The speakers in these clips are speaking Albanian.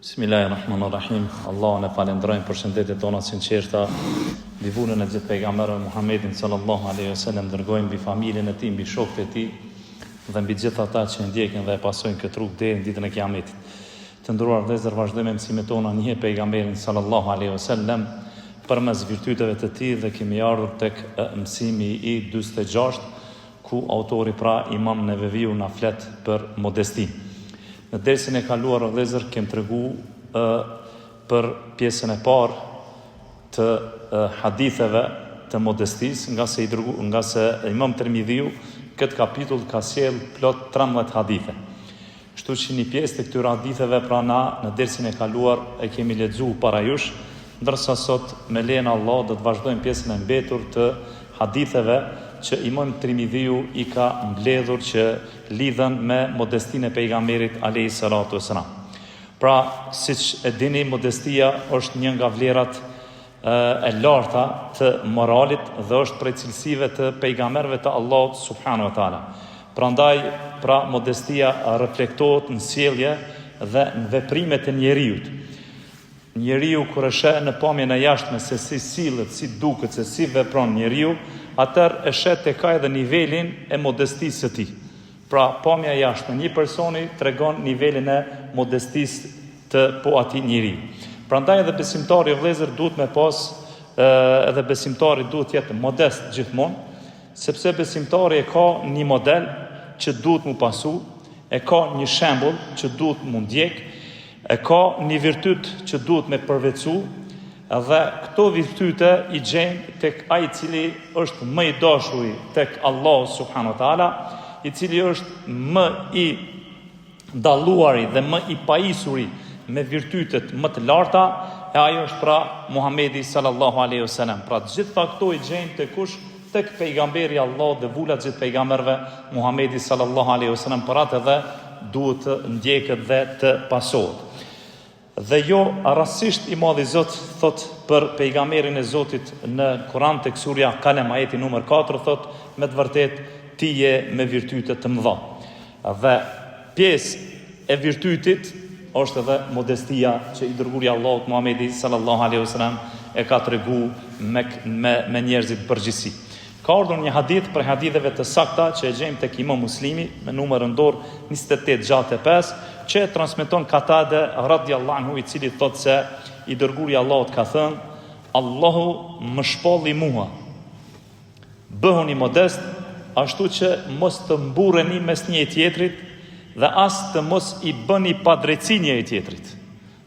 Bismillahirrahmanirrahim. Allahun e falenderojmë për shëndetet tona sinqerta, mbi vunën e gjithë pejgamberëve Muhammedin sallallahu alaihi wasallam, dërgojmë mbi familjen e tij, mbi shokët e tij dhe mbi gjithë ata që ndjekin dhe e pasojnë këtë rrugë deri në ditën e Kiametit. Të nderuar vëllezër, vazhdojmë me mësimet tona njeh pejgamberin sallallahu alaihi wasallam përmes virtyteve të tij dhe kemi ardhur tek mësimi i 46 ku autori Imam Neveviu na flet për modesti. Në dersin e kaluar vëllezër kem treguar për pjesën e parë të haditheve të modestisë, nga se Imam Tirmidhiu këtë kapitull ka sjell plot 13 hadithe. Kështu që një pjesë të këtyre haditheve na në dersin e kaluar e kemi lexuar para jush, ndërsa sot me lehen Allah do të vazhdojmë pjesën e mbetur të haditheve që Imam Tirmidhiu i ka mbledhur që lidhen me modestinë e pejgamberit alayhi salatu wasalam. Pra, siç e dini, modestia është një nga vlerat e larta të moralit dhe është prej cilësive të pejgamberëve të Allahut subhanahu wa taala. Prandaj, modestia reflektohet në sjellje dhe në veprimet e njeriut. Njeriu kur e sheh në pamjen e jashtme se si sillet, si duket, se si vepron njeriu, atëherë e shet tek ai edhe nivelin e modestisë së tij. Pra, pamja jashtme një personi tregon nivelin e modestisë të atij njeriu. Prandaj edhe besimtari vëllezër duhet me pas edhe besimtari duhet jetë modest gjithmonë, sepse besimtari e ka një model që duhet mu pasu, e ka një shembull që duhet mu ndjek, e ka një virtyt që duhet me përvecu, dhe këto virtyte i gjejmë tek ai i cili është më i dashuri tek Allahu subhanahu wa taala, i cili është më i dalluari dhe më i pajisuri me virtytet më të larta, e ajo është Muhamedi sallallahu alaihi wasallam. Pra të gjitha këto i gjejmë tek kush? Tek pejgamberi Allah dhe vula gjithë pejgamberëve Muhamedi sallallahu alaihi wasallam, për atë edhe duhet të ndjeket dhe të pasohet. Dhe jo rastësisht i madhi Zot thot për pejgamberin e Zotit në Kur'an tek surja Kalem ajeti numër 4 thot, me të vërtet ti je me virtyte të mëdha. Dhe pjesë e virtytit është edhe modestia që i dërguari Allahut Muhamedi sallallahu alaihi wasallam e ka treguar me njerëzit përgjithësi. Ka ardhur një hadith për haditheve të sakta që e gjejmë tek Imam Muslimi me numrin dorë 2865, që e transmeton Katade radhiyallahu anhu, i cili thotë se i dërguari Allahut ka thënë: Allahu më shpolli mua, bëhuni modest, ashtu që mos të mburreni mes njëri tjetrit dhe as të mos i bëni padrejti njëri tjetrit.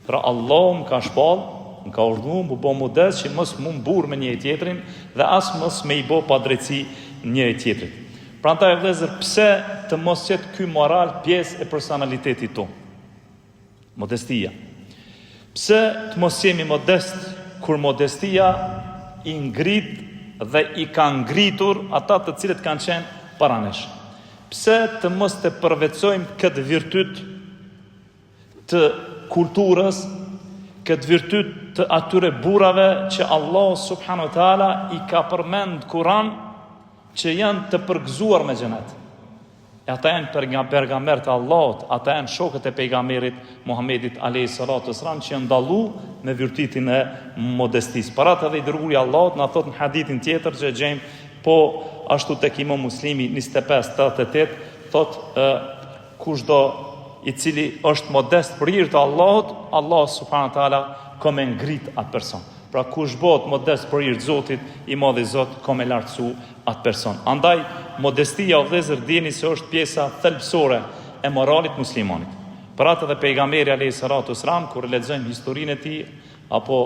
Pra Allahu më ka shpall, më ka urdhëruar më bë modest që mos më mburr me njëri tjetrin dhe as mos me i bë padrejti njëri tjetrit. Prandaj vëllezër, pse të mos jetë ky moral pjesë e personalitetit tonë? Modestia. Pse të mos jemi modest kur modestia i ngrit dhe i ka ngritur ata të cilët kanë qenë para nesh? Pse të mos të përvetsojmë këtë virtyt të kulturës, këtë virtyt të atyre burrave që Allah subhanahu wa taala i ka përmend Kur'an që janë të përgëzuar me xhenet. Ata janë pejgamberë të Allahut, ata janë shokët e pejgamberit Muhammedit alayhi salatu wasalam, që janë dalluar me virtytin e modestisë. Para të dhe i dërguari Allahut na thot në hadithin tjetër që gjejmë ashtu tek Imam Muslimi 25:88, thot kushdo i cili është modest për hir të Allahut, Allah subhanahu wa taala ka me ngrit atë person. Pra kush bëhet modest për hir të Zotit, i madhi Zot ka me lartësu atë person. Andaj modestia vëllezër dini se është pjesa thelbësore e moralit muslimanit. Për atë dhe pejgamberi alayhi salatu wasalam, kur lexojmë historinë e tij apo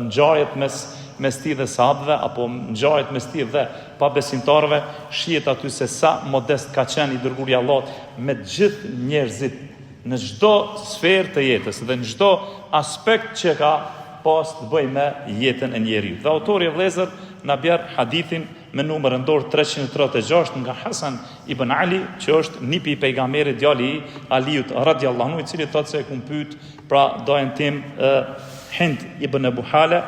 ngjarjet mes tij dhe sahabëve, apo ngjarjet mes tij dhe pabesimtarëve, shihet aty se sa modest ka qenë i dërguari i Allahut me të gjithë njerëzit në çdo sferë të jetës dhe në çdo aspekt që ka pas të bëjë me jetën e njeriu. Dhe autori i vëllezër na bjerë hadithin me numrin dorë 336 nga Hasan ibn Ali, që është nipi i pejgamberit, djali i Aliut radhiyallahu anhu, i cili thotë se e kum pyet dojen tim Hind ibn Abu Hala,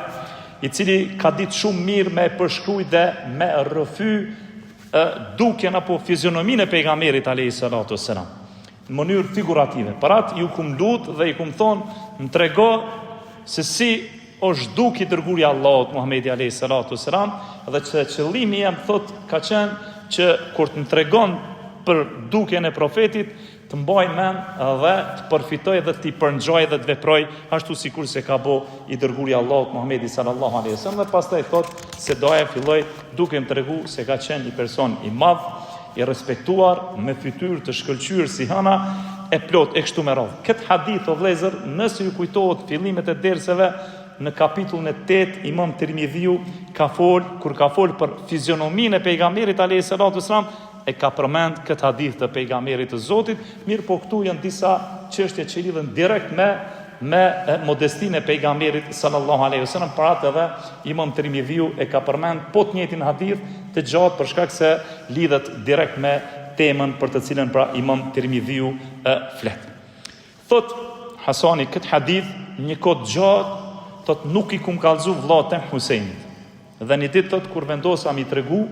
i cili ka ditë shumë mirë me përshkruaj dhe me rrëfy dukjen apo fizionominë e pejgamberit alayhi salatu wassalam. në mënyrë figurative. Për atë ju kum lut dhe i kum thonë, më trego se si është duke i dërguari Allahut Muhamedi alayhi salatu wasalam, dhe që qëllimi jam thot ka qenë që kur të më tregon për dukjen e profetit, të mbaj mend dhe të përfitoj dhe të i përngjoj dhe të veproj ashtu sikur se ka bo i dërguari Allahut Muhamedi sallallahu alaihi wasallam. Dhe pastaj thot se doja filloj duke më tregu se ka qenë një person i madh, i respektuar, me fytyrë të shkëlqyer si hëna e plot e kështu me radhë. Këtë hadith o vëllezër, nëse ju kujtohet fillimet e derseve në kapitullin e 8, Imam Tirmidhiu kur ka fol për fizionominë e pejgamberit alayhi salatu wasalam, e ka përmend këtë hadith të pejgamberit të Zotit, mirë po këtu janë disa çështje që lidhen direkt me modestinë e pejgamberit sallallahu alaihi wasallam. Për atë edhe Imam Tirmidhiu e ka përmend po të njëjtin hadith të gjatë për shkak se lidhet direkt me temën për të cilën pra Imam Tirmidhiu flet. Thot Hasani këtë hadith një kohë gjatë, thot nuk i kum kallzu vllaut e Husajnit. Dhe një ditë thot kur vendosa mi tregu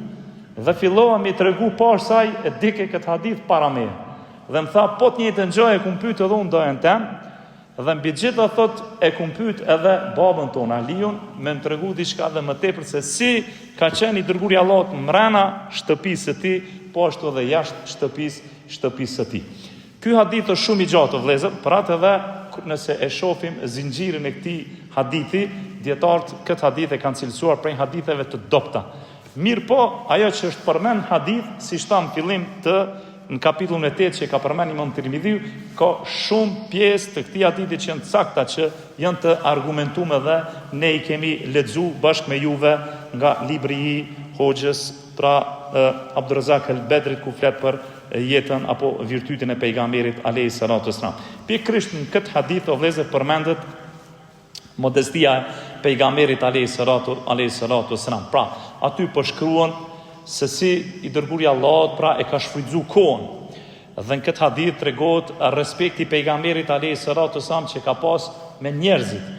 dhe fillova mi tregu pas saj e dike këtë hadith para meje. Dhe më tha po të njëjtën gjë e kum pyet edhe unë dojen tem, dhe mbi gjitha thot e kum pyet edhe babën tonë Aliun me më tregu diçka dhe më tepër se si ka qenë i dërguari i Allahut mbrana shtëpisë së tij, po ashtu edhe jashtë shtëpisë së tij. Ky hadith është shumë i gjatë vëllezër, për atë edhe nëse e shohim zinxhirin e këtij hadithi, dietarët këtë hadith e kanë cilësuar prej haditheve të dobta. Mirë po, ajo që është përmend hadith, si shtam fillim në kapitullin e 8 që ka përmend Imam Tirmidhiu, ka shumë pjesë të këtij hadithi që janë të sakta, që janë të argumentuar dhe ne i kemi lexuar bashkë me juve nga libri i Hoxhës pra Abdurrazak el-Bedrit ku flet për jetën apo virtytin e pejgamberit alayhi salatu wasalam. Pikërisht në këtë hadith o vëllezër përmendet modestia e pejgamberit alayhi salatu wasalam. Pra, aty përshkruan se si i dërguari i Allahut pra e ka shfrytzuar kohën. Dhe në këtë hadith tregohet respekti i pejgamberit alayhi salatu wasalam që ka pas me njerëzit.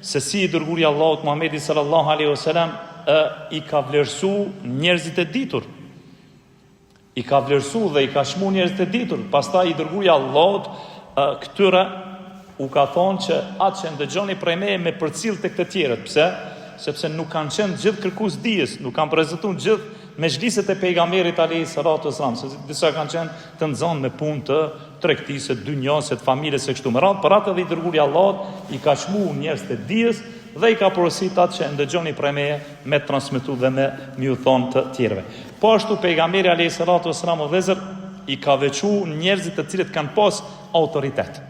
Se si i dërguari i Allahut Muhamedi sallallahu alaihi wasallam i ka vlerësuar njerëzit e ditur. I ka vlerësuar dhe i ka shmu njerëzit e ditur. Pastaj i dërguari i Allahut këtyre u ka thonë që atë që ndëgjoni prej meje me përcjell tek të tjerët. Pse? Sepse nuk kanë qenë gjithë kërkues dijes, nuk kanë prezantuar gjithë mezhliset e pejgamberit alayhi salatu wasalam, se disa kanë qenë të nxënë me punë të tregtisë, dynjase, të familjes së kështu me radhë. Për atë edhe i dërguari i Allahut i ka shmuar njerëz të dijes dhe i ka porositur atë që ndëgjoni prej meje me transmetu dhe me u thonë të tjerëve. Po ashtu pejgamberi alayhi salatu wasalam vëllezër i ka veçuar njerëzit të cilët kanë pas autoritet.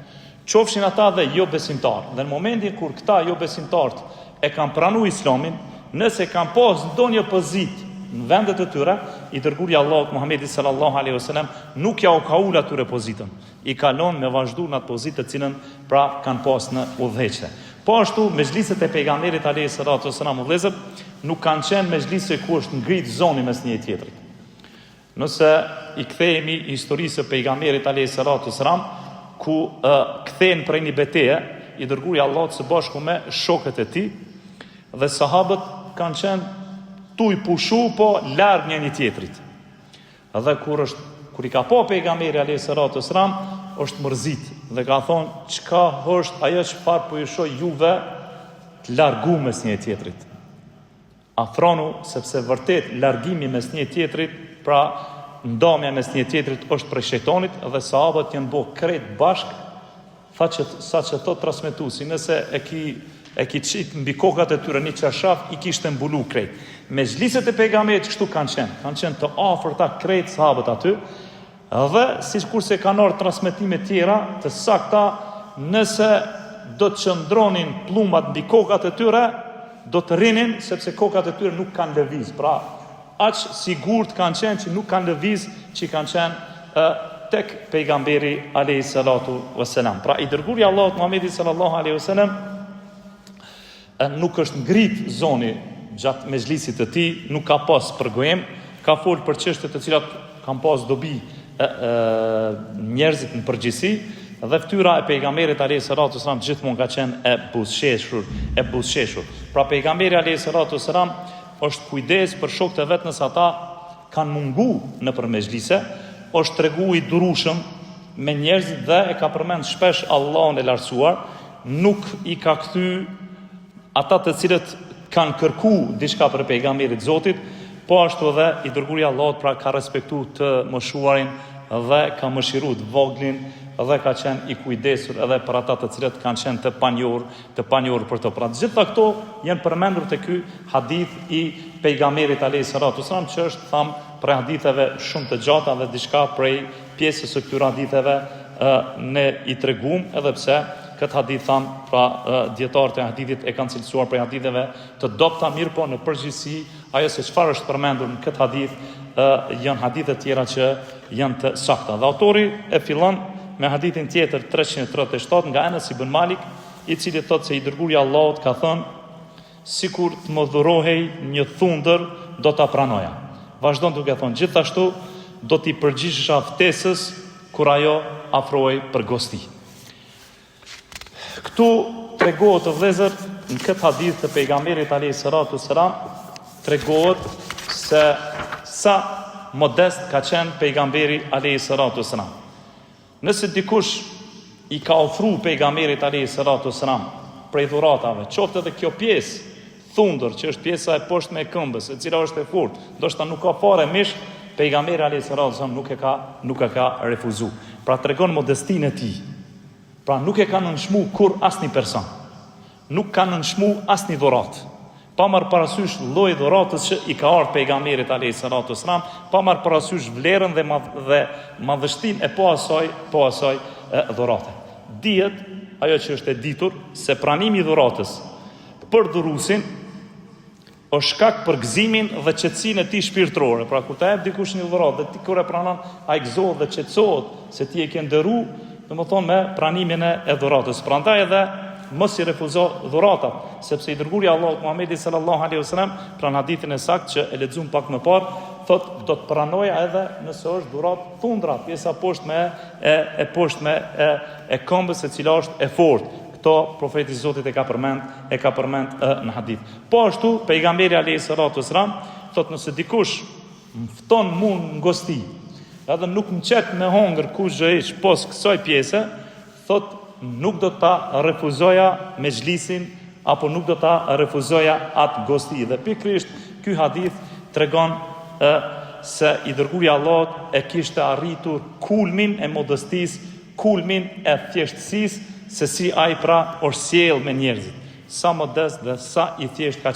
Qofshin ata dhe jo besimtar. Dhe në momentin kur këta jo besimtarët e kanë pranuar Islamin, nëse kanë pas ndonjë pozitë në vendet e tyre, i dërguari i Allahut Muhamedi sallallahu alaihi wasallam nuk ja u ka ul atyre pozitën. I kalon me vazhdu në atë pozitë të cilën pra kanë pas në udhëheqje. Po ashtu mezhliset e pejgamberit alayhi salatu wasallam vëllezër nuk kanë qenë mezhlise ku është ngrit zoni mes një tjetrit. Nëse i kthehemi historisë së pejgamberit alayhi salatu wasallam ku kthehen prej një betejë, i dërguari i Allahut së bashku me shokët e tij dhe sahabët kanë qenë tu i pushu po larg një tjetrit. Dhe kur i ka po pejgamberi alayhi salatu wasalam, është mërzit dhe ka thonë çka është ajo çfarë po ju shoh juve të largu mes një tjetrit. Afronu sepse vërtet largimi mes një tjetrit, pra ndomja mes një tjetrit është prej shejtanit dhe sahabët janë bë krejt bashk, saqë to transmetuesi nëse e ki qit mbi kokat e tyre një çarshaf i kishte mbulu krejt. Mezhliset e pejgamberit kështu kanë qenë të afërta krejt sahabët aty, dhe sikurse kanë ardhur transmetime tjera të sakta, nëse do të qëndronin plumbat mbi kokat e tyre, do të rrinin sepse kokat e tyre nuk kanë lëviz. Pra, aq sigurt kanë qenë që nuk kanë lëviz, që kanë qenë tek pejgamberi alayhi salatu wasalam. Pra, i dërguari i Allahut Muhamedi sallallahu alaihi wasallam nuk është ngrit zoni gjatë mezhlisit të tij, nuk ka pas përgojim, ka fol për çështje të cilat kanë pas dobi njerëzit në përgjithësi, dhe fytyra e pejgamberit alayhi salatu wasalam gjithmonë ka qenë e buzëqeshur. Pra pejgamberi alayhi salatu wasalam është kujdes për shokët e vet nëse ata kanë mungu në përmezhlise, është tregu i durueshëm me njerëzit dhe e ka përmend shpesh Allahun e lartësuar, nuk i ka kthy ata të cilët kanë kërku diçka për pejgamberit Zotit, po ashtu edhe i dërguari Allahut pra ka respektu të moshuarin dhe ka mëshiru të voglin dhe ka qenë i kujdesur edhe për ata të cilët kanë qenë të panjohur për të. Pra gjitha këto janë përmendur te ky hadith i pejgamberit alayhis salatu wasalam, që është tham prej haditheve shumë të gjata dhe diçka prej pjesës së këtyre haditheve ne i tregum, edhe pse këtë hadith tham pra dietarët e hadithit e kanë cilësuar prej haditheve të dobta, mirë po në përgjithësi ajo se çfarë është përmendur në këtë hadith janë hadithe tjera që janë të sakta. Dhe autori e fillon me hadithin tjetër 337 nga Anas ibn Malik, i cili thotë se i dërguari i Allahut ka thënë: sikur të më dhurohej një thundër, do ta pranoja. Vazhdon duke thonë: gjithashtu do t'i përgjigjesha ftesës kur ajo afrohej për gosti. Këtu tregohet të vëllezër në këtë hadith të pejgamberit alayhis salatu wassalam, tregohet se sa modest ka qenë pejgamberi alayhis salatu wassalam. Nëse dikush i ka ofru pejgamberit alayhis salatu wassalam prej dhuratave, qoftë edhe kjo pjesë thundër, që është pjesa e poshtme e këmbës, e cila është e fortë, ndoshta nuk ka fare mish, pejgamberi alayhis salatu wassalam nuk e ka refuzuar. Pra tregon modestinë e tij. Pra nuk e ka nënshmu kur asnjë person. Nuk ka nënshmu asnjë dhuratë. Pa marrë parasysh lloji dhuratës që i ka ardhur pejgamberit alayhis salatu wassalam, pa marrë parasysh vlerën dhe madhështinë e po asaj dhurate. Dihet ajo që është e ditur se pranimi i dhuratës për dhuruesin është shkak për gëzimin dhe qetësinë e tij shpirtërore. Pra kur ta jep dikush një dhuratë dhe ti kur e pranon, ai gëzohet dhe qetësohet se ti e ke nderuar, domethënë me pranimin e dhuratës. Prandaj edhe mos i refuzo dhuratat, sepse i dërguari i Allahut Muhamedi sallallahu alaihi wasallam pranë hadithin e saktë që e lexuam pak më parë, thotë do të pranoja edhe nëse është dhuratë thundra, pjesa poshtme e poshtme e këmbës, e cila është e fortë. Këto profeti i Zotit e ka përmend në hadith. Po ashtu pejgamberi alayhis salatu wasalam thotë nëse dikush më fton mua në gosti, edhe nuk më qet me hongër kush pos kësaj pjese, thotë nuk do ta refuzoja me xhlisin apo nuk do ta refuzoja atë gosti. Dhe pikërisht ky hadith tregon se i dërguari i Allahut e kishte arritur kulmin e modestisë, kulmin e thjeshtësisë, se si ai pra është sjell me njerëzit. Sa modest dhe sa i thjesht ka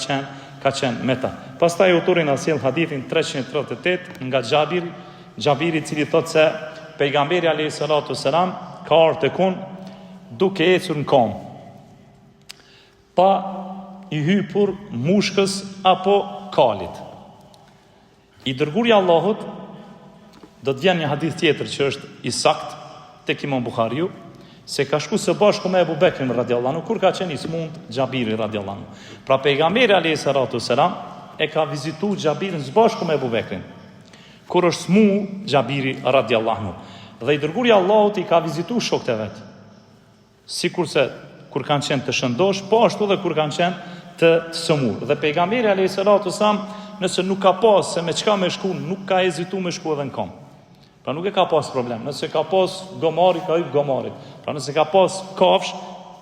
qenë me ta. Pastaj autori na sjell hadithin 338 nga Xhabiri, i cili thotë se pejgamberi alayhis salatu wasalam ka ardhur tek unë duke ecur në kom, pa i hypur mushkës apo kalit. I dërguari i Allahut, do të vjen një hadith tjetër që është i sakt tek Imam Buhariu, se ka shku së bashku me Ebu Bekrin radiallahu anhu, kur ka qenë i smund Xhabiri radiallahu anhu. Pra pejgamberi alayhis salatu wasalam e ka vizitu Xhabirin së bashku me Ebu Bekrin, kur është smu Xhabiri radiallahu anhu. Dhe i dërguari i Allahut i ka vizitu shokët e vet, sikurse kur kanë qenë të shëndosh, po ashtu dhe kur kanë qenë të sëmur. Dhe pejgamberi alayhis salatu wasalam, nëse nuk ka pas se me çka me shku, nuk ka hezitu me shku edhe në kom. Pra nuk e ka pas problem. Nëse ka pas gomari, ka hyp gomarit. Pra nëse ka pas kafsh,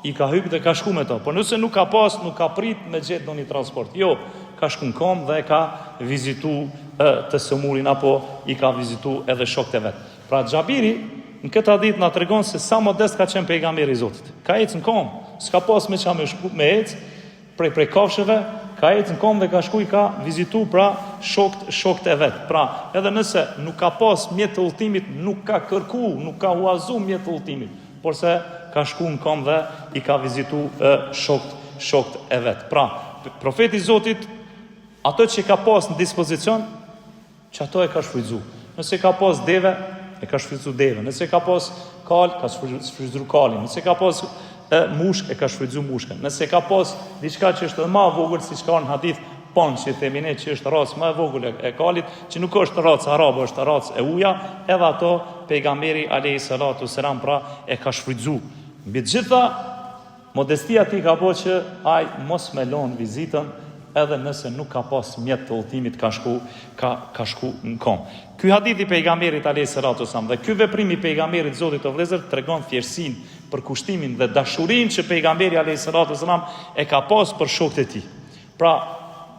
i ka hyp dhe ka shku me to. Por nëse nuk ka pas, nuk ka prit me gjetë në një transport. Jo, ka shku në kom dhe ka vizitu të sëmurin, apo i ka vizitu edhe shokët e vet. Pra Xhabiri në këtë hadith na tregon se sa modest ka qenë pejgamberi i Zotit. Ka ecë në kom, s'ka pas me çfarë me shku me ecë prej kafshëve, ka ecë në kom dhe ka shku i ka vizitu pra shokët e vet. Pra, edhe nëse nuk ka pas mjet të udhëtimit, nuk ka kërku, nuk ka huazu mjet të udhëtimit, por se ka shku në kom dhe i ka vizitu shokët e vet. Pra, profeti i Zotit ato që ka pas në dispozicion, që ato e ka shfrytzu. Nëse ka pas deve, e ka shfrytzu deve. Nëse ka pas kal, ka shfrytzu kalin. Nëse ka pas mushk, e ka shfrytzu mushkën. Nëse ka pas diçka që është më e vogël, siç ka në hadith pon që themi ne që është racë më e vogël e kalit, që nuk është racë arabe, është racë e uja, edhe ato pejgamberi alayhis salatu wasalam pra e ka shfrytzu. Mbi të gjitha, modestia ti ka bëu që ai mos me lon vizitën edhe nëse nuk ka pas mjet të udhëtimit ka shku në kom. Ky hadith i pejgamberit alayhis salatu wasalam dhe ky veprim i pejgamberit Zotit të vëllezër tregon thjeshtësinë për kushtimin dhe dashurinë që pejgamberi alayhis salatu wasalam e ka pas për shokët e tij. Pra,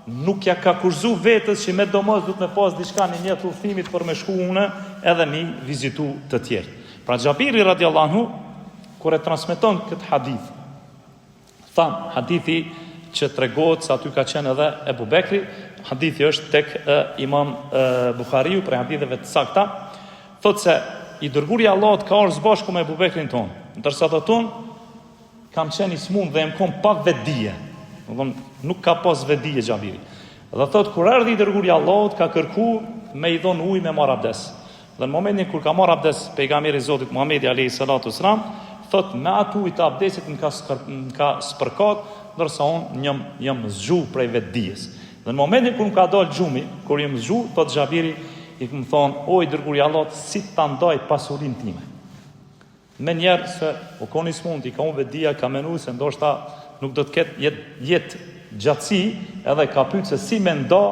nuk ja ka kurzu vetës që me domos duhet me pas diçka në mjet të udhëtimit për me shku une edhe mi vizitu të tjerë. Pra Xhabiri radiallahu anhu kur e transmeton këtë hadith, hadithi që tregohet se aty ka qenë edhe Ebu Bekri, hadithi është tek Imam Buhariu për haditheve të sakta, thotë se i dërguari i Allahut ka ardhur bashkë me Ebu Bekrin ton, ndërsa ato ton kam qenë i smund dhe jam kom pa vetdije. Nuk ka pas vetdije Xhabiri. Dhe thotë kur erdhi i dërguari i Allahut ka kërku me i dhon ujë me marr abdes. Dhe në momentin kur ka marr abdes pejgamberi i Zotit Muhamedi alayhi salatu wasalam, thotë me atë ujë të abdesit më ka spërkat, ndërsa unë jam zgju prej vetdijes. Dhe në momentin kur më ka dalë xhumi, kur jam zgju, thotë Xhabiri i më thonë, o i dërguari i Allahut, si ta ndaj pasurinë time. Me njerë se u koni smund, i ka unë vetdia, ka menu se ndoshta nuk do të ketë jetë gjatësi, edhe ka pyet se si me nda,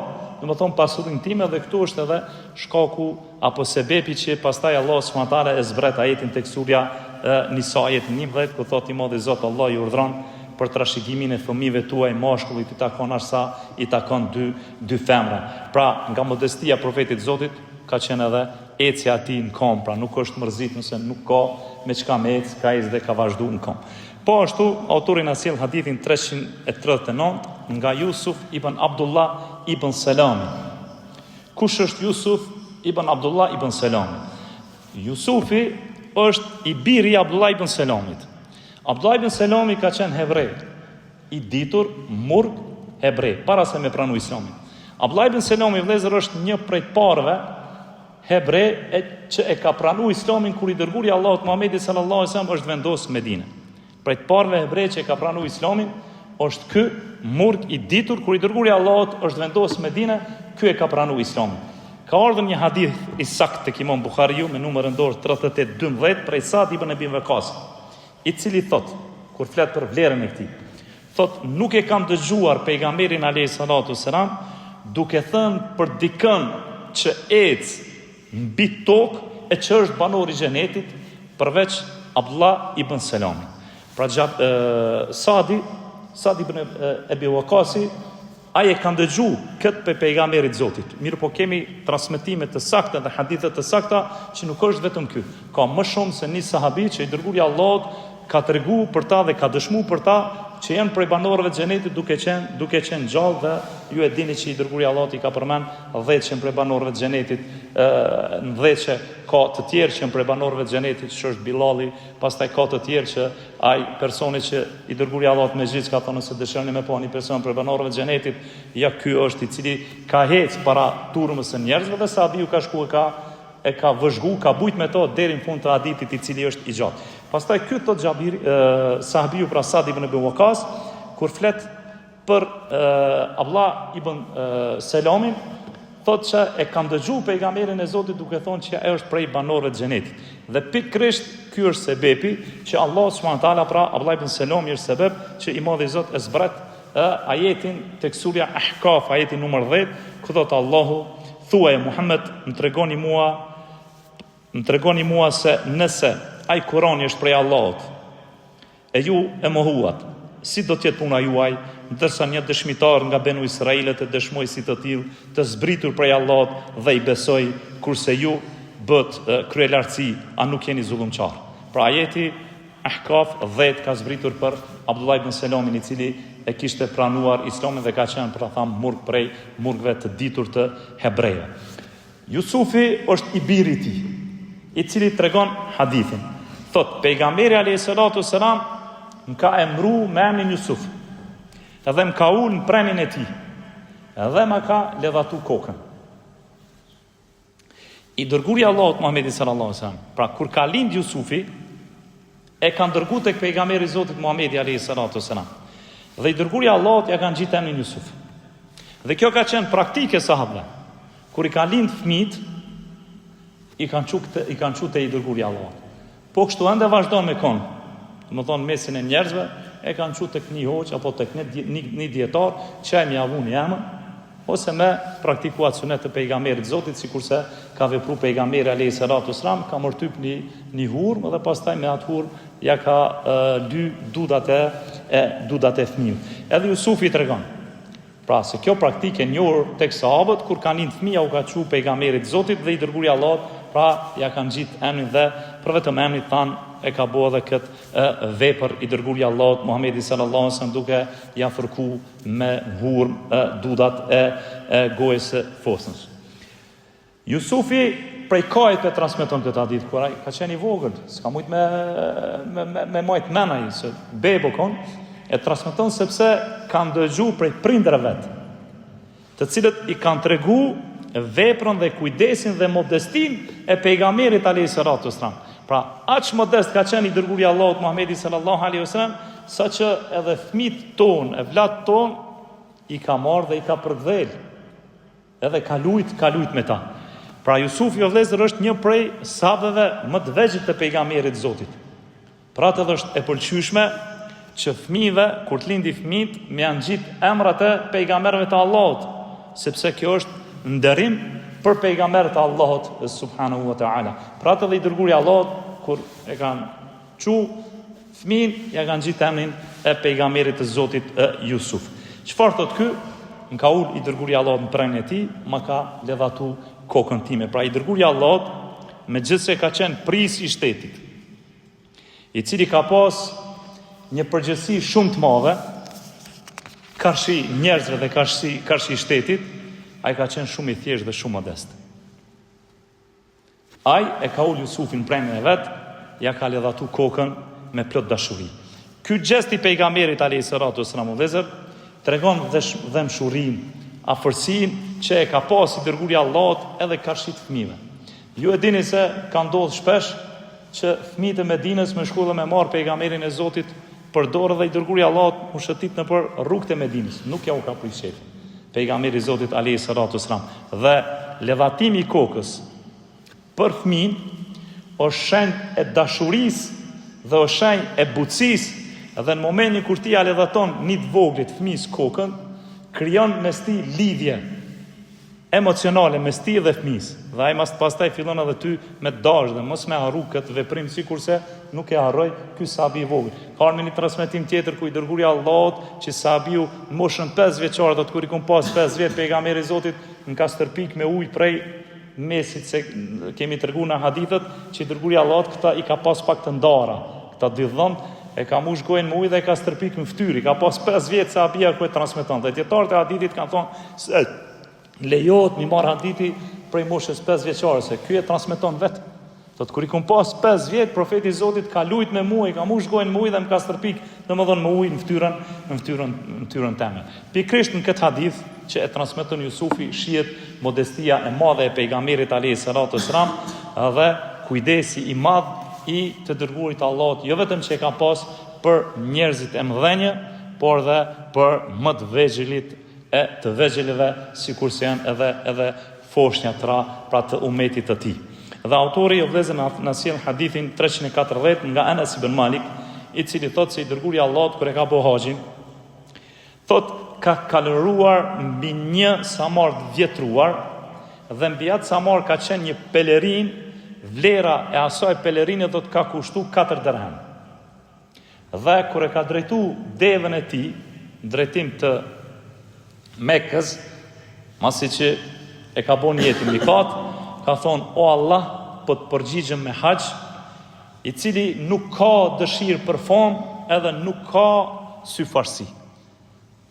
do të thonë pasurinë time, dhe këtu është edhe shkaku apo sebepi që pastaj Allah subhanahu e zbret ajetin tek surja Nisa ajetin 11, ku thotë i madhi Zot Allah i urdhron për trashëgimin e fëmijëve tuaj mashkullit i takon arsa, i takon dy femra. Pra, nga modestia profetit Zotit ka qenë edhe ecja ati në kom, pra nuk është mërzit nëse nuk ka me çka me ec, ka ec dhe ka vazhdu në kom. Po ashtu, autorin asjell hadithin 339 nga Jusuf ibn Abdullah ibn Selami. Kush është Jusuf ibn Abdullah ibn Selami? Jusufi është i biri Abdullah ibn Selamit. Abdullah ibn Selami ka qenë hebrej, i ditur murg hebrej, para se me pranu islamin. Abdullah ibn Selami vëllezër është një prej parëve hebrej që e ka pranu islamin kur i dërguari i Allahut Muhamedi sallallahu alaihi wasallam është vendos në Medinë. Prej parëve hebrej që e ka pranu islamin është ky murg i ditur kur i dërguari i Allahut është vendos në Medinë, ky e ka pranu islamin. Ka ardhur një hadith i saktë tek Imam Buhariu me numrin dorë 3812 prej Sa'd ibn Abi Waqqas, i cili thot, kur flet për vlerën e këtij, thot nuk e kam dëgjuar pejgamberin alayhi salatu wasalam duke thënë për dikën që ec mbi tokë e që është banor i xhenetit përveç Abdullah ibn Selami. Pra Sa'd ibn Abi Waqqasi ai e kanë dëgju këtë pe pejgamberit Zotit. Mirë po kemi transmetime të sakta dhe hadithe të sakta që nuk është vetëm ky. Ka më shumë se një sahabi që i dërguari i Allahut ka tregu për ta dhe ka dëshmu për ta që janë prej banorëve të xhenetit duke qenë gjallë, dhe ju e dini që i dërguari i Allahut i ka përmend 10 që janë prej banorëve të xhenetit, në 10 që ka të tjerë që janë prej banorëve të xhenetit, që është Bilali, pastaj ka të tjerë që ai personi që i dërguari i Allahut me gjithë ka thonë se dëshironi me pa një person prej banorëve të xhenetit, ja ky është i cili ka hec para turmës së njerëzve dhe sahabiu ka shku e ka vëzhgu, ka bujt me to deri në fund të hadithit i cili është i gjatë. Pastaj ky thot Xhabiri, sahabiu pra Sa'd ibn Abi Waqqas, kur flet për Abdullah ibn Selamin, thot që e kam dëgju pejgamberin e Zotit duke thonë që ai është prej banorëve të xhenetit. Dhe pikërisht ky është sebebi që Allah subhanahu wa taala, pra Abdullah ibn Selami është sebeb që i madhi Zot e zbret ajetin tek surja Ahqaf, ajeti numër 10, ku thot Allahu, thuaj Muhammed, më tregoni mua se nëse ai Kurani është prej Allahut e ju e mohuat, si do t'jetë puna juaj, ndërsa një dëshmitar nga Benu Israilet e dëshmoj si të tillë, të zbritur prej Allahut dhe i besoj, kurse ju bët kryelartësi, a nuk jeni zullumçar. Pra ajeti Ahqaf 10 ka zbritur për Abdullah ibn Selamin, i cili e kishte pranuar islamin dhe ka qenë për ta thënë murg prej murgve të ditur të hebrejve. Jusufi është i biri i tij, i cili tregon hadithin. Thot pejgamberi alayhi salatu wasalam më ka emru me emrin Jusuf, edhe më ka ul në premin e tij, edhe më ka levatu kokën. I dërguari i Allahut Muhamedi sallallahu alaihi wasallam, pra kur ka lind Jusufi, e kanë dërguar tek pejgamberi i Zotit Muhamedi alayhi salatu wasalam. Dhe i dërguari i Allahut ja kanë gjitë emrin Jusuf. Dhe kjo ka qenë praktike sahabëve. Kur i kanë lind fëmijët, i kanë çu te i dërguari i Allahut. Po kështu ende vazhdon me kon. Do të thonë mesin e njerëzve, e kanë qu tek një hoç apo tek një dietar që e mjavun jamën, ose me praktikuar sunet të pejgamberit Zotit, sikurse ka vepruar pejgamberi alayhi salatu wasalam, ka mërtyp një hurmë dhe pastaj me atë hurmë ja ka ly dudat e fëmijës. Edhe Jusufi tregon. Pra se kjo praktikë e njohur tek sahabët, kur kanë një fëmijë u ka thënë pejgamberit Zotit dhe i dërguari i Allahut, pra ja kanë gjitë emrin dhe për vetëm emrin tan e ka bëu edhe këtë vepër i dërguari i Allahut Muhamedi sallallahu alaihi wasallam, duke ja fërku me hurmë dudat e gojës së fosnës. Jusufi prej kajt e transmeton këtë hadith, kur ai ka qenë i vogël, s'ka mujt me majt menaj, se bebo kon, e transmeton sepse kanë dëgju prej prindërve vet, të cilët i kanë tregu veprën dhe kujdesin dhe modestin e pejgamberit alayhi salatu wasalam. Pra, aq modest ka qenë i dërguari i Allahut Muhamedi sallallahu alaihi wasallam, saqë edhe fëmijët tonë, e vllatë tonë i ka marrë dhe i ka përkthel. Edhe ka lujt me ta. Pra Jusufi o vëllezër është një prej sahabëve më të vegjël të pejgamberit Zotit. Pra atë është e pëlqyeshme që fëmijëve, kur të lindi fëmijët, me janë gjitë emrat e pejgamberëve të Allahut, sepse kjo është nderim për pejgamberët e Allahut subhanahu wa taala. Pra atë dhe i dërguari i Allahut, kur e kanë çu fëmijën, ja kanë gjitë emrin e pejgamberit të Zotit Jusuf. Çfarë thotë ky? Më ka ul i dërguari i Allahut në prenën e tij, më ka ledhatu kokën time. Pra i dërguari i Allahut, megjithse ka qenë pris i shtetit, i cili ka pas një përgjegjësi shumë të madhe karshi njerëzve dhe karshi shtetit, ai ka qenë shumë i thjeshtë dhe shumë modest. Ai e ka ul Jusufin në prenën e vet, ja ka ledhatu kokën me plot dashuri. Ky gjest i pejgamberit alayhi salatu wasallam tregon dëshmërinë, afërsinë që e ka pas i dërguari i Allahut edhe karshit fëmijëve. Ju e dini se ka ndodhur shpesh që fëmijët e Medinës me shkollë me marr pejgamberin e Zotit për dorë dhe i dërguari i Allahut u shëtit nëpër rrugët e Medinës. Nuk ja u ka prish shef. Pejgamberi i Zotit alayhi salatu wasalam. Dhe ledhatimi i kokës për fëmin është shenjë e dashurisë dhe është shenjë e butësisë, dhe në momentin kur ti ja ledhaton një të voglit fëmijës kokën, krijon mes ti lidhje emocionale mes ti dhe fëmijës. Dhe ai pastaj fillon edhe ty me dashje dhe mos me harru këtë veprim, sikurse nuk e harroi ky sahabi i vogël. Ka ardhur një transmetim tjetër ku i dërguari i Allahut që sahabiu në moshën 5 vjeçare, do të kur i kom pas 5 vjet pejgamberi i Zotit në ka stërpik me ujë prej mesit, se kemi treguar në hadithet që i dërguari i Allahut këta i ka pas pak të ndara, këta dy dhëmb e ka mush gojën me ujë dhe e ka stërpik në fytyrë. Ka pas 5 vjet sahabia ku e transmeton. Dhe dietarët e hadithit kanë thonë se lejohet mi marr hadithi prej moshës 5 vjeçare, se ky e transmeton vet. Thotë kur i kom pas 5 vjet, profeti i Zotit ka lujt me mua, i ka mush gojën me ujë dhe më ka stërpik, domethënë me ujë në fytyrën time. Pikërisht në këtë hadith që e transmeton Jusufi shihet modestia e madhe e pejgamberit alayhi salatu wasalam dhe kujdesi i madh i të dërguarit të Allahut, jo vetëm që e ka pas për njerëzit e mëdhenj, por dhe për më të vegjëlit e të vegjëlive, sikurse janë edhe foshnja pra të umetit të tij. Dhe autori i vëllezër na sjell hadithin 340 nga Anas ibn Malik, i cili thotë se i dërguari i Allahut kur e ka bëu haxhin, thotë ka kaloruar mbi një samar të vjetruar, dhe mbi atë samar ka qenë një pelerin. Vlera e asaj pelerine do të ka kushtu 4 dirhem. Dhe kur e ka drejtu devën e tij, drejtim të Mekës, masi që e ka bon jetin mikat, ka thonë, o Allah, po të përgjigjem me hax, i cili nuk ka dëshirë për famë edhe nuk ka syfarsi.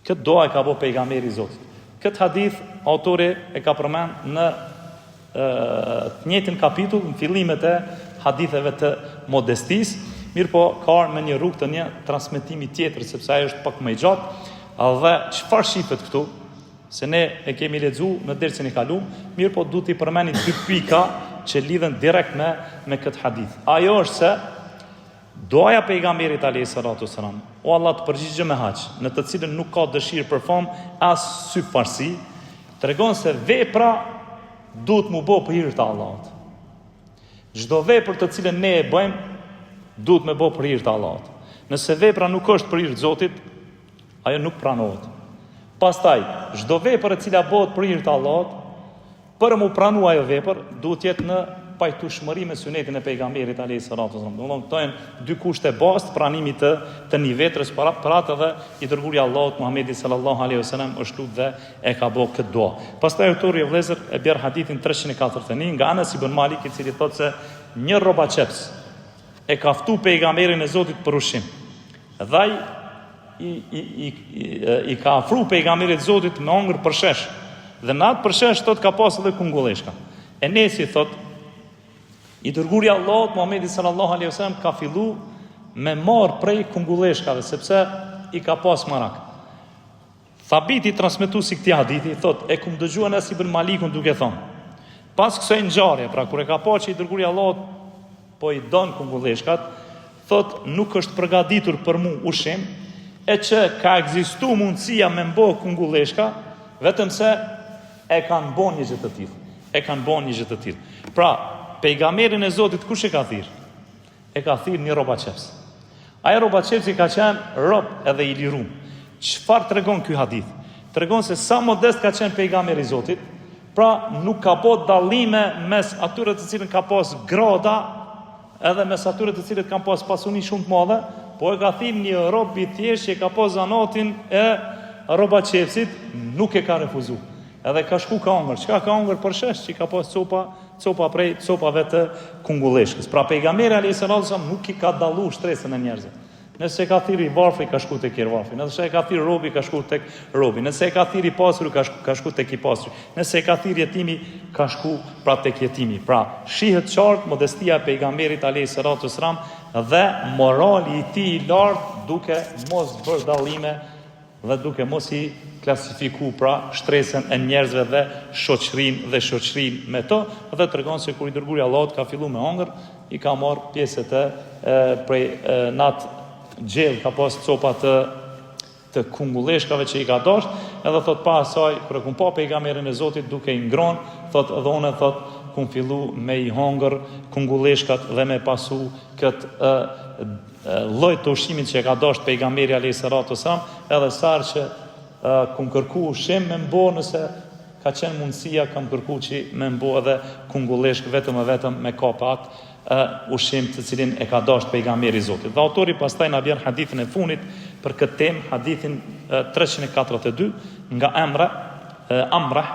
Këtë doa e ka bo pejgamberi i Zotit. Këtë hadith autori e ka përmend në të njëjtin kapitull në fillimet e haditheve të modestisë, mirë po ka ardhur me një rrugë të një transmetimi tjetër, sepse ai është pak më i gjatë. Dhe çfarë shifet këtu? Se ne e kemi lexuar në dersën e kaluar, mirë po duhet i përmeni 2 pika që lidhen direkt me këtë hadith. Ajo është se doaja pejgamberit alayhi salatu wasalam, o Allah të përgjigjem me hax, në të cilën nuk ka dëshirë për famë as syfarsi, tregon se vepra duhet mu bo për hir të Allahut. Çdo vepër të cilën ne e bëjmë duhet me bo për hir të Allahut. Nëse vepra nuk është për hir të Zotit, ajo nuk pranohet. Pastaj, çdo vepër e cila bëhet për hir të Allahut, për mu pranu ajo vepër, duhet jetë në pajtueshmëri me sunetin e pejgamberit alayhis salatu wasallam. Domthonë këto janë dy kushte bazë të pranimit të një veprës për atë dhe i dërguari i Allahut Muhamedi sallallahu alaihi wasallam është lut dhe e ka bërë këtë dua. Pastaj autori i vëllezër e bjer hadithin 341 nga Anas ibn Malik, i cili thotë se një robaçeps e ka ftu pejgamberin e Zotit për ushqim. Dhe i ka afru pejgamberit e Zotit me hongër për shesh. Dhe në atë për shesh thot ka pas edhe kungulleshka. Enesi thot i dërguari i Allahut Muhamedi sallallahu alaihi wasallam ka fillu me marr prej kungulleshkave sepse i ka pas marak. Thabiti transmetuesi këtij hadithi thot e kum dëgjuar Anas ibn Malikun duke thonë: pas kësaj ngjarje, pra kur e ka pa që i dërguari i Allahut po i don kungulleshkat, thot nuk është përgatitur për mu ushqim, e që ka ekzistuar mundësia me mbo kungulleshka, vetëm se e kanë bën një gjë të tillë. E kanë bën një gjë të tillë. Pra, pejgamberin e Zotit kush e ka thirr? E ka thirr një robaçeps. Ai robaçepsi ka qenë rob edhe i lirum. Çfarë tregon ky hadith? Tregon se sa modest ka qenë pejgamberi i Zotit, pra nuk ka bërë dallime mes atyre të cilën ka pas grada edhe mes atyre të cilët kanë pas pasuni shumë të madhe, po e ka thirr një rob i thjeshtë që ka pas zanatin e robaçepsit, nuk e ka refuzuar. Edhe ka shku ka hongër. Çka ka hongër për shesh që ka pas copave të kungulleshkës. Pra pejgamberi alayhis salam nuk i ka dallu shtresën e njerëzve. Nëse ka thirr i varfri ka shku tek i varfri. Nëse ka thirr robi ka shku tek robi. Nëse ka thirr i pasur ka shku tek i pasur. Nëse ka thirr jetimi ka shku pra tek jetimi. Pra shihet qartë modestia e pejgamberit alayhis salam dhe morali i tij i lartë duke mos bërë dallime dhe duke mos i klasifiku pra shtresën e njerëzve dhe shoqërinë me to, dhe tregon se kur i dërguari i Allahut ka filluar me hongër, i ka marr pjesët prej nat gjell, ka pas copa të kungulleshkave që i ka dash, edhe thot pa asaj kur e kum pa pejgamberin e Zotit duke i ngron, thot edhe unë thot kum fillu me i hongër kungulleshkat dhe me pasu këtë lloj të ushqimit që e ka dash pejgamberi alayhis salam, edhe sarë që kum kërku ushqim me mbo, nëse ka qenë mundësia, kam kërku që me mbo edhe kungulleshk vetëm me kapat ushqim të cilin e ka dash pejgamberi i Zotit. Dhe autori pastaj na bën hadithin e funit për këtë temë, hadithin 342 nga Amra,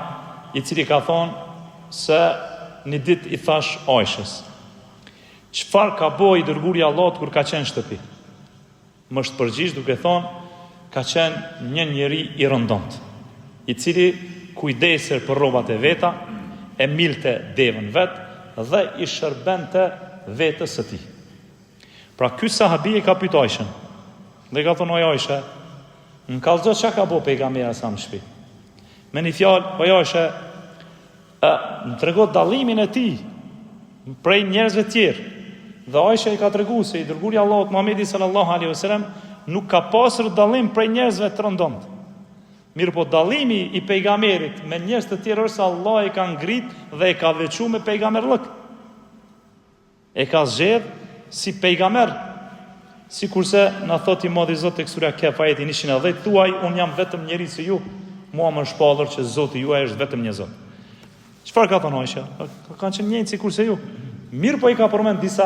i cili ka thonë se një ditë i thash Aishës: çfarë ka bëj i dërguari i Allahut kur ka qenë shtëpi? Më është përgjigj duke thonë: ka qenë një njeri i rëndont, i cili kujdeser për rrobat e veta, e milte devën vet dhe i shërbente vetës së tij. Pra ky sahabi e ka pyet Aishën dhe ka thonë: o Aishë, në kallëzo çka ka bëu pejgamberi sa më shtëpi? Me një fjalë, o Aishë, më tregon dallimin e tij prej njerëzve të tjerë. Dhe Aisha i ka treguar se i dërguari i Allahut Muhamedi sallallahu alaihi wasallam nuk ka pasur dallim prej njerëzve të rëndom. Mirë po dallimi i pejgamberit me njerëz të tjerë është se Allah e ka ngrit dhe e ka veçuar me pejgamberllëk. E ka zgjedh si pejgamber. Sikurse na thot i Madhi Zot tek sura Kehf ajeti 110, thuaj un jam vetëm njeri si ju, mua më shpallur që Zoti juaj është vetëm një Zot. Çfarë ka thënë Aisha? Kanë qenë njëjtë sikurse ju. Mirë po i ka përmend disa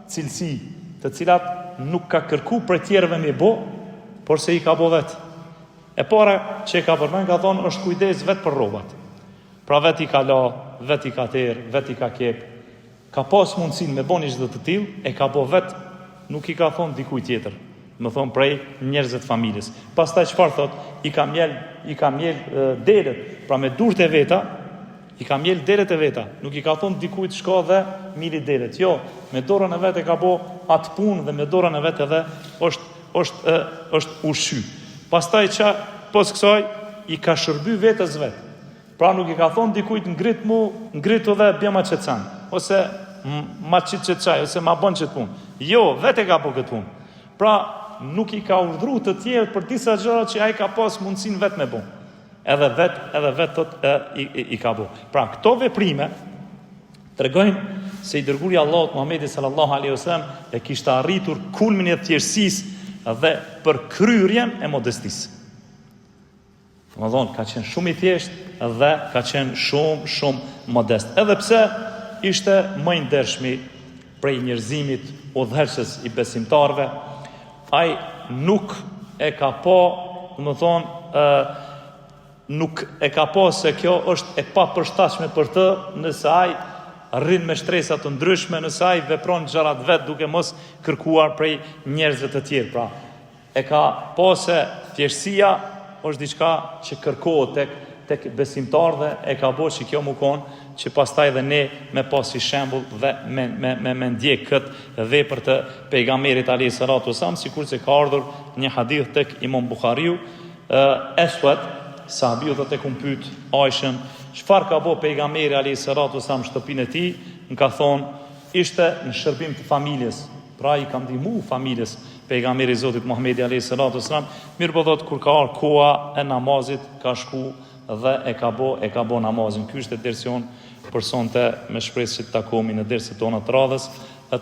cilësi, të cilat nuk ka kërku për tjerëve me bo, por se i ka bo vetë. E para që i ka përmend ka thonë është kujdes vetë për rrobat. Pra vetë i ka la, vetë i ka terë, vetë i ka kep. Ka pas mundësin me bo një çdo të tillë, e ka bo vetë, nuk i ka thonë dikuj tjetër. Më thonë prej njerëzve të familjes. Pastaj çfarë thot? I ka mjel deret, pra me durët e veta, i ka mjel deret e veta, nuk i ka thonë dikujt shko dhe mili deret. Jo, me dorën e vetë e ka bo atë punë dhe me dorën e vetë edhe është ushqy. Pastaj që pos kësaj i ka shërby vetës vetë. Pra nuk i ka thonë dikujt ngritu dhe bjema qëtësan, ose ma qitë qëtëqaj, ose ma bon qëtë punë. Jo, vetë e ka po këtë punë. Pra nuk i ka urdhru të tjerë për disa gjëra që ai ka pas mundësin vetë me bon. Edhe vetë thot i ka bu. Pra këto veprime tregojnë se i dërguari i Allahut Muhamedi sallallahu alaihi wasallam e kishte arritur kulmin e thjeshtësisë dhe për kryrjen e modestisë. Më thonë, ka qenë shumë i thjesht dhe ka qenë shumë modest. Edhe pse ishte më i ndershmi prej njerëzimit udhëheqës i besimtarve, ai nuk e ka po, më thonë, nuk e ka po se kjo është e papërshtatshme për të, nëse ai rrin me shtresa të ndryshme, nëse ai vepron gjërat vet duke mos kërkuar prej njerëzve të tjerë. Pra, e ka po se thjeshtësia është diçka që kërkohet tek besimtarë, e ka bo që kjo më konë që pastaj dhe ne me pas si shembull dhe me ndjek këtë vepër të pejgamberit alayhis salatu wasalam, sikurse ka ardhur një hadith tek Imam Buhariu, Eswad sahabiu do të pyet Aishën, çfarë ka bo pejgamberi alayhis salatu wasalam në shtëpinë e tij? Më ka thonë, ishte në shërbim të familjes, pra i ka ndihmu familjes pejgamberi i Zotit Muhamedi alayhis salatu wasalam. Mirë po thot, kur ka ardhur koha e namazit, ka shku dhe e ka bo namazin. Ky është dersion për sonte, me shpresë që të takohemi në derset tona të radhës.